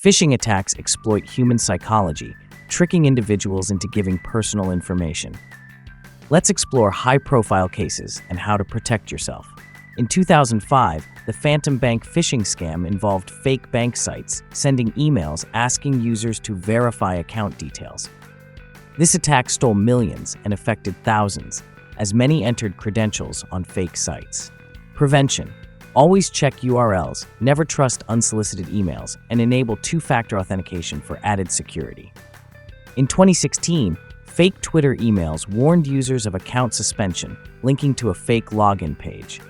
Phishing attacks exploit human psychology, tricking individuals into giving personal information. Let's explore high-profile cases and how to protect yourself. In 2005, the Phantom Bank phishing scam involved fake bank sites sending emails asking users to verify account details. This attack stole millions and affected thousands, as many entered credentials on fake sites. Prevention. Always check URLs, never trust unsolicited emails, and enable two-factor authentication for added security. In 2016, fake Twitter emails warned users of account suspension, linking to a fake login page.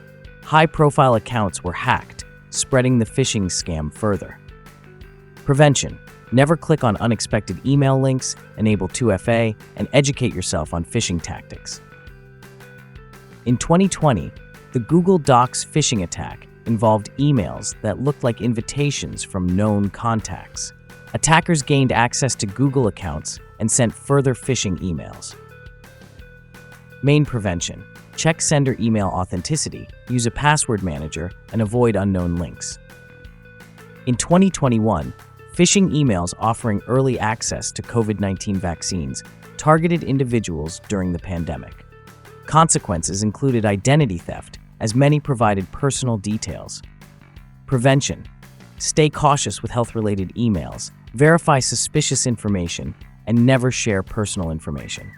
High-profile accounts were hacked, spreading the phishing scam further. Prevention. Never click on unexpected email links, enable 2FA, and educate yourself on phishing tactics. In 2020, the Google Docs phishing attack involved emails that looked like invitations from known contacts. Attackers gained access to Google accounts and sent further phishing emails. Main prevention. Check sender email authenticity, use a password manager, and avoid unknown links. In 2021, phishing emails offering early access to COVID-19 vaccines targeted individuals during the pandemic. Consequences included identity theft, as many provided personal details. Prevention. Stay cautious with health-related emails, verify suspicious information, and never share personal information.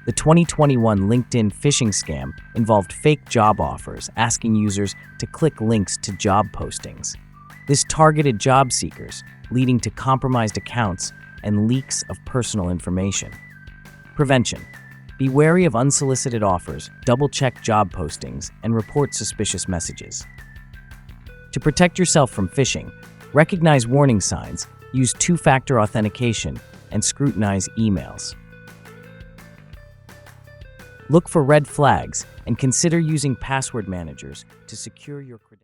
The 2021 LinkedIn phishing scam involved fake job offers asking users to click links to job postings. This targeted job seekers, leading to compromised accounts and leaks of personal information. Prevention. Be wary of unsolicited offers, double-check job postings, and report suspicious messages. To protect yourself from phishing, recognize warning signs, use two-factor authentication, and scrutinize emails. Look for red flags and consider using password managers to secure your credentials.